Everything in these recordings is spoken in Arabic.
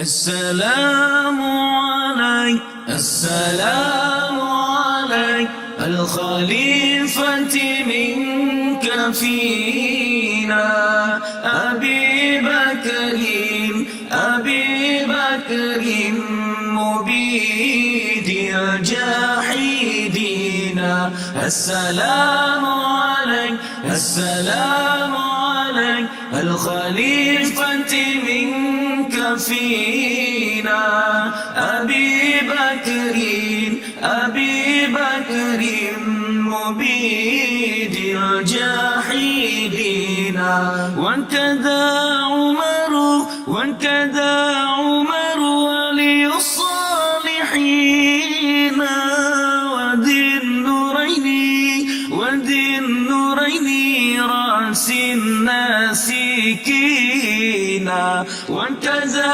السلام عليك السلام عليك الخليفة منك فينا أبي بكر مبيد الجاحدين السلام عليك الخليفة منك فينا أبي بكر مبيد الجاحدين وكذا عمر ولي الصالحين وذي النورين رأس الناسكين وكذا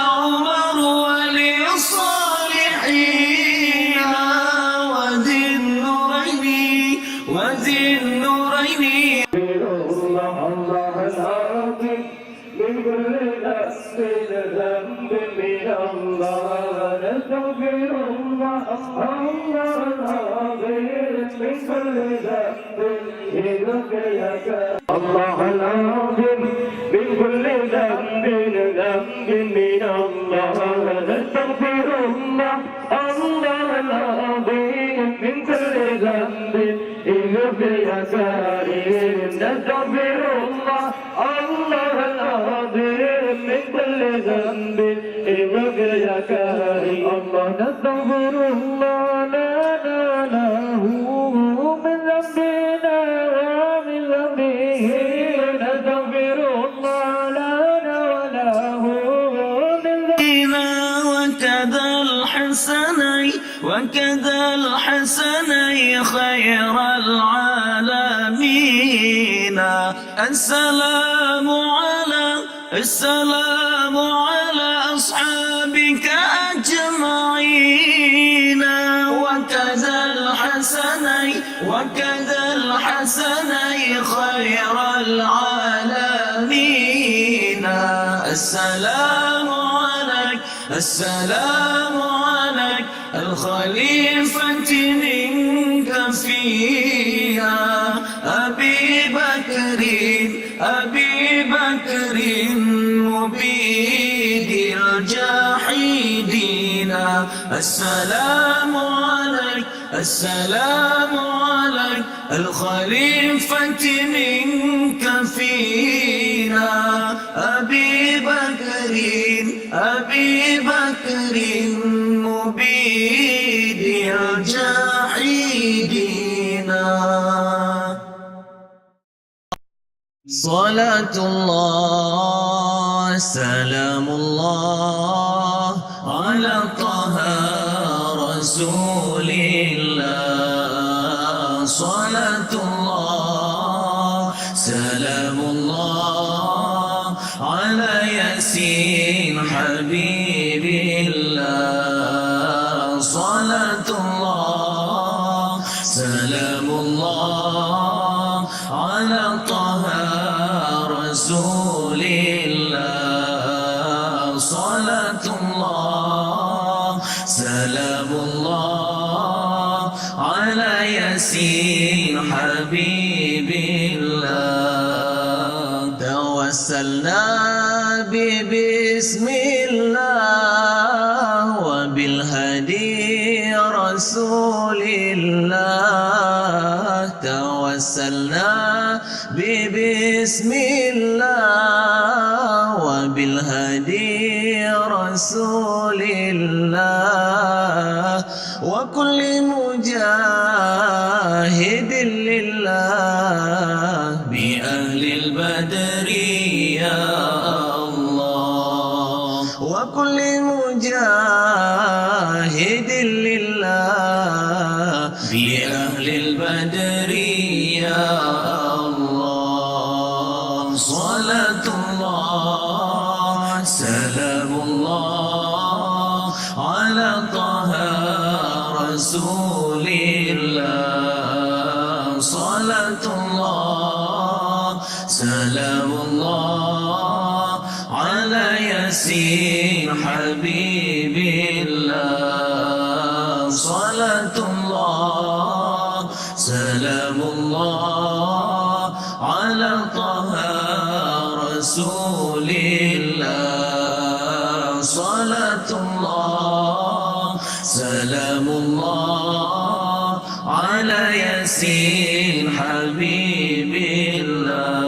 عمر ولي الصالحين وذي النورين الله العظيم من كل نفس ذنب من الله نستغفر الله العظيم من كل ذنب يذكرك الله العظيم من كل ذنب من الله نستغفر الله العظيم من كل ذنب يغفرك نستغفر الله العظيم من كل ذنب يغفر يا كريم الله نستغفر الله لا هو من ذنبنا ومن ذنبه نستغفر الله لا هو من ذنبنا وكذا الحسني خير العالمين السلام على أصحابك أجمعين وكذا الحسني خير العالمين السلام عليك الخليفة منك فيها أبي بكر مبيد الجاحدين السلام عليك الخليفة منك فينا أبي بكر مبيد الجاحدين صلاة الله سلام الله على طه رسول الله صلاة الله سلام الله على ياسين حبيب الله صلاة الله سلام الله على طه رسول الله صلاة الله سلام الله على ياسين حبيب الله توسلنا بسم الله وبالهدي رسول الله توسلنا بسم الله وبالهدي رسول الله وكل مجاهد لله بأهل البدر يا الله وكل مجاهد لله بأهل البدر يا الله صلاة الله سلام الله على طه رسول الله صلاة الله سلام الله ياسين حبيب الله صلاة الله سلام الله على طه رسول الله صلاة الله سلام الله على ياسين حبيب الله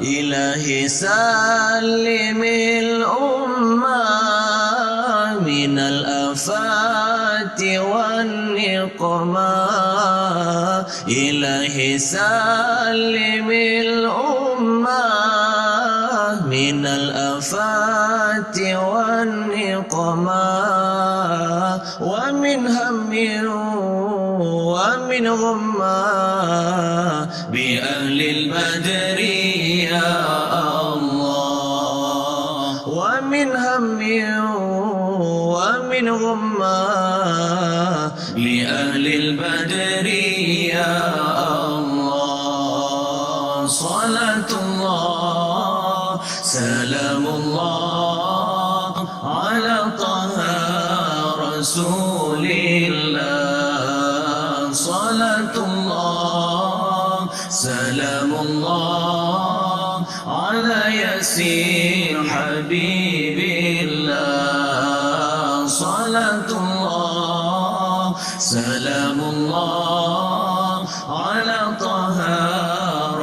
إلهي سلم الأمة من الآفات والنقمة إلهي سلم الأمة من الآفات والنقمة ومن هم ومن غمة بأهل البدر يا الله ومن هم ومن غمة بأهل البدر يا الله صلاة الله سلام الله على طه رسول الله صلاة الله سلام الله على ياسين حبيب الله صلاة الله سلام الله على طه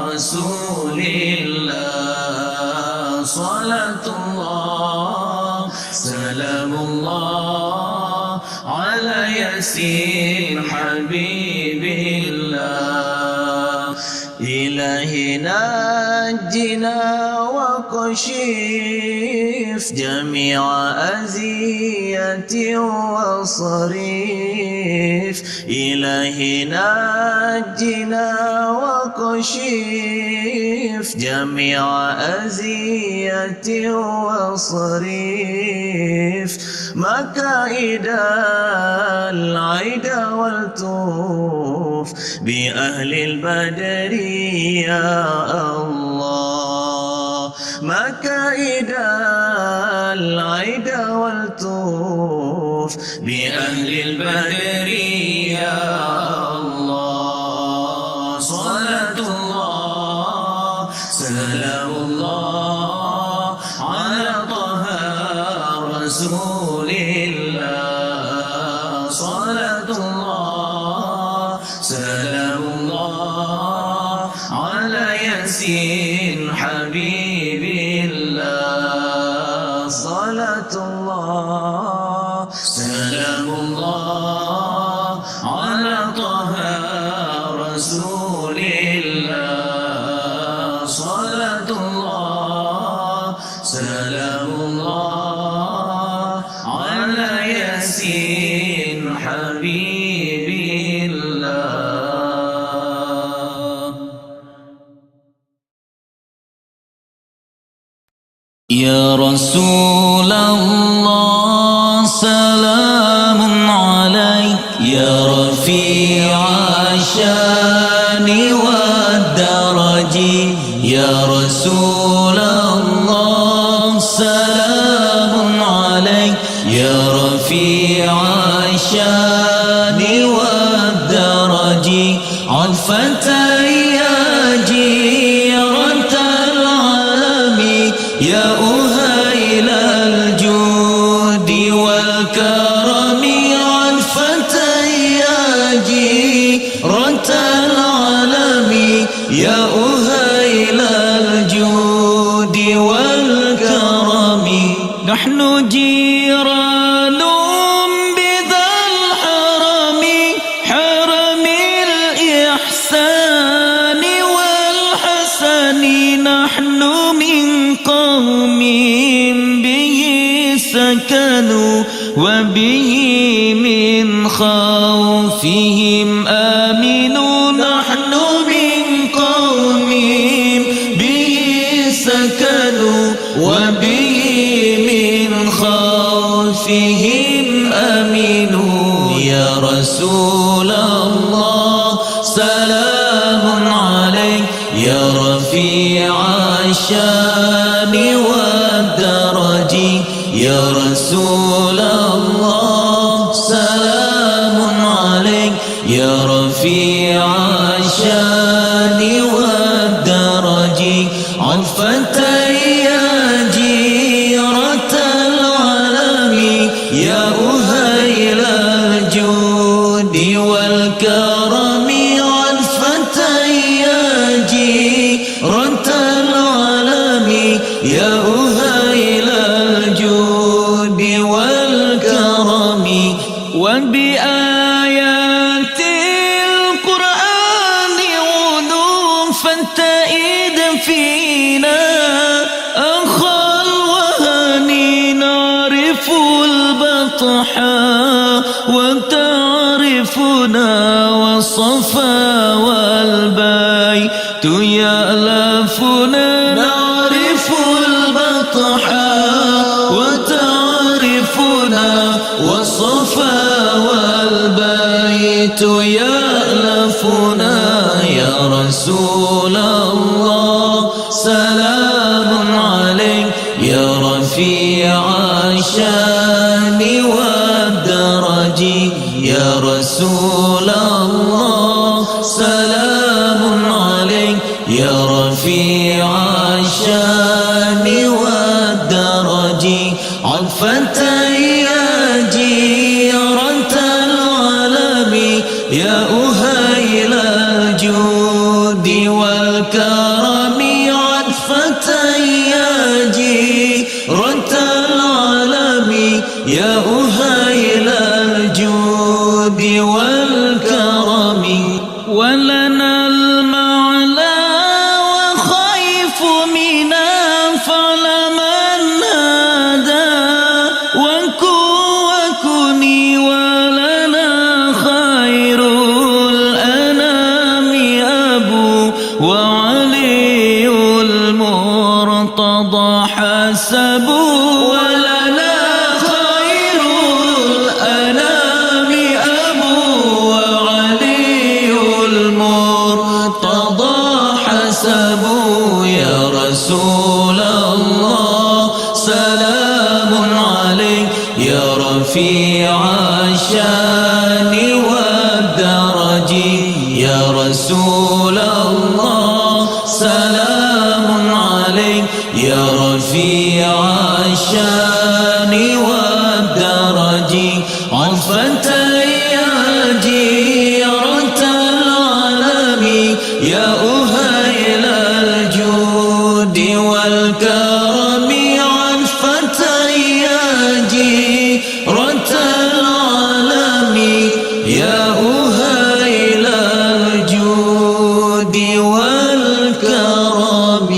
رسول الله صلاة الله سلام الله على ياسين حبيب الله إلهي نجنا وكشف جميع أذية وصريف إلهي نجنا وكشف جميع أذية وصريف مكائد العيد والتوف بأهل البدر يا الله مكائد العيد والتوف بأهل البدر يا الله صلاة الله سلام الله على طه رسول الله صلاة الله سلام الله على ياسين حبيب الله صلاة الله سلام الله على طه رسول الله صلاة الله سلام الله على ياسين حبيب الله يا رسول الله سلام عليك يا رفيع الشان والدرج يا رسول الله سلام عليك يا رفيع الشان والدرج عطفة يا جيرة العالم يا أهيل الجود والكرم عطفة يا جيرة العالم يا أهيل الجود والكرم نحن جيران بذا الحرم حرم الإحسان والحسن نحن من قوم به سكنوا وبه من خوفهم آمنوا نحن من قوم به سكنوا وبه من خوفهم آمنوا يا رسول الله سلام عليك يا رفيع الشان والدرج يا رسول الله سلام عليك يا رفيع الشان والدرج عفة يا جيرة العالم يا أهيل الجود والكرم عفة يا جيرة العالم يا أهيل الجود والكرم وبآيات القرآن علوم فانتئد فينا أخا الوهن نعرف البطحاء وتعرفنا والصفا والبيت يألفنا نعرف البطحاء وتعرفنا والصفا والبيت يألفنا يا رسول الله سلام عليك يا رفيع الشان والدرج يا رسول الله سلام عليك يا رفيع الشان والدرج عفة يا جيرة العالم يا أهيل الجود والكرم عفة يا جيرة العالم يا أهيل الجود والكرم ولنا المعلى وخيف منا فلمن هدى وكوني ولنا خير الأنام أبو وعلي المرتضى حسب ولنا خير الأنام أبو وعلي المرتضى حسب يا رسول الله سلام عليك يا رفيع الشان والدرج يا رسول الله سلام عليك يا رفيع الشان والدرج عفة يا جيرة العالم يا أهيل الجود والكرم عفة يا جيرة العالم يا أهيل الجود والكرم.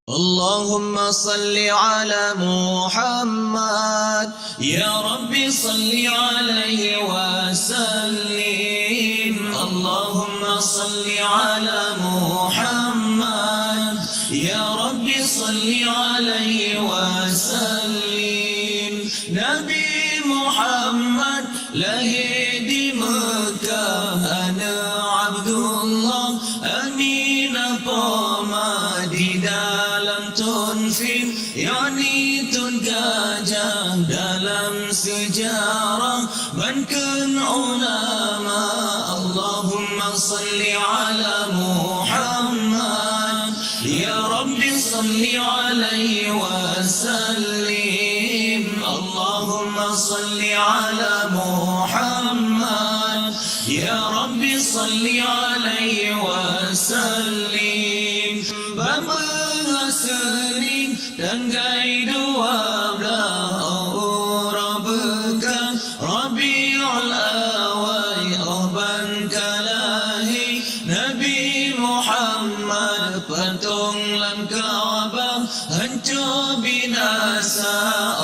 اللهم صل على محمد يا ربي صل عليه وسلم. اللهم صل على محمد يا ربي صل عليه وسلم. نبي محمد لهدي مكة أنا عبد الله أمين قامدي dalam tunfin yakni tun gajah dalam sejarah bankan ulama. Allahumma salli ala Muhammad ya Rabbi salli alaihi wasallim. Allahumma salli ala Muhammad ya Rabbi salli alaihi wasallim. Sering tanggai 12 Rabbka Rabiul Awal Rahban Kalahi Nabi Muhammad patung lam Kaabah hancur binasa.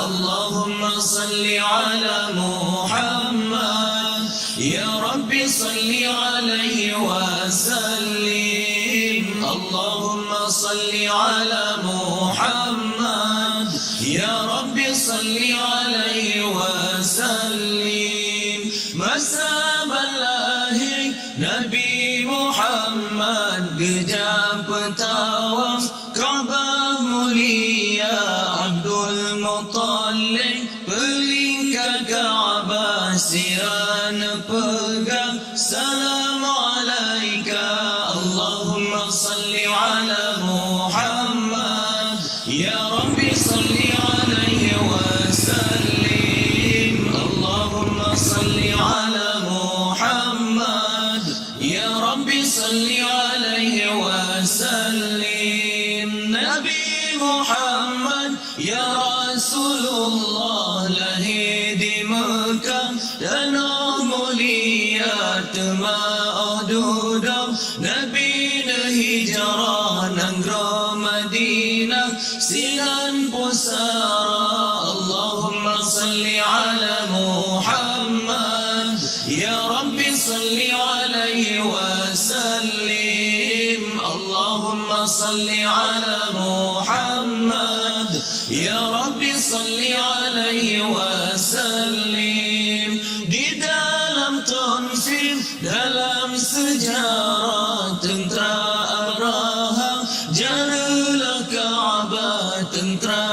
Allahumma salli ala Muhammad ya Rabbi salli alaihi wasallim. Allahumma salli ala Muhammad ya Rabbi salli alaihi wasallim. Masa balahi Nabi Muhammad gejap tawaf Kaabah mulia Abdul Muttalib pelingkar Kaabah siran pegang salam alaika Allahumma salli ala Muhammad ya Rabbi salli alaihi wasallim Allahumma salli ala Muhammad ya Rabbi salli alaihi wasallim Nabi Muhammad ya Rasulullah lahir di Mekah tanah mulia tema'ah duduk Nabi hijrah nanggro Madinah sinan pusara Allahumma salli ala Muhammad ya Rabbi salli alaihi wasallim Allahumma salli ala Muhammad ya Rabbi salli alaihi wasallim di dalam tanfir dalam sejarah tentera Abraham janalah Kaabah tentera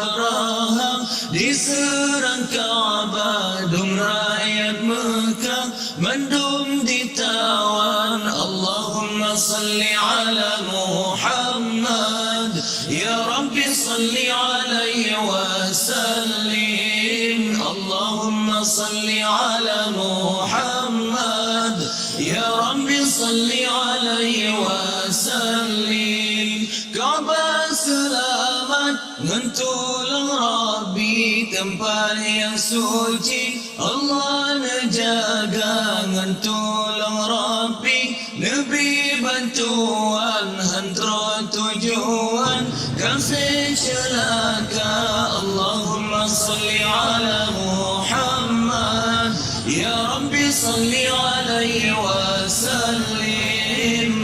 Abraham diserang Kaabah dum rakyat Mekah mendum ditawan Allahumma salli ala Muhammad ya Rabbi salli alaihi wasallim Allahumma salli ala Muhammad ya Rabbi salli alaihi wasallim Kaabah selamat ngentulung Rabbi tempat yang suci Allah najaga ngentulung Rabbi Nabi bantuan hantro tujuan kasih celaka Allahumma salli ala Muhammad ya Rabbi salli alaihi wasallim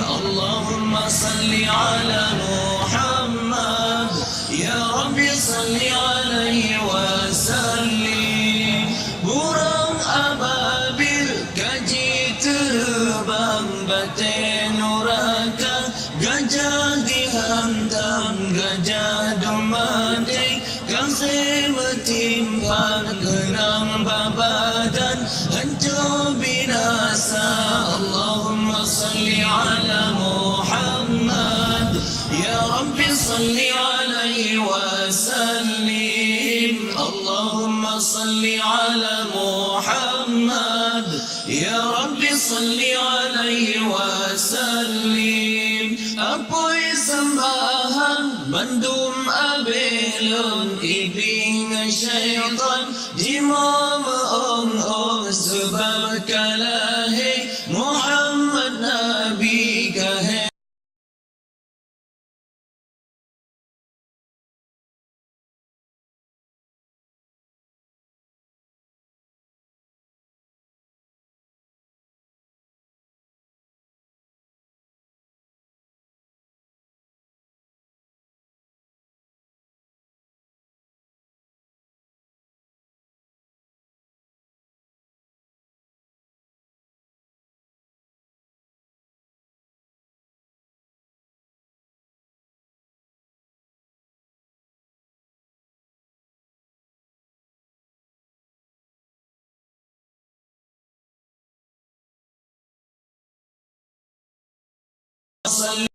Allahumma salli ala Muhammad ya Rabbi salli alaihi wasallim burung ababil kaji terbang batin nuraka gajah dihantam gajah domadi kasih bertimpan kenang babadan hancur binasa Allahumma salli ala Muhammad ya Rabbi salli alaihi wasallim Allahumma salli ala Muhammad ya Rabbi salli alaihi wasallim apoi sembahan bandum abelun ibing syaitan jima maong sebab kalahi Muhammad Nabi kahe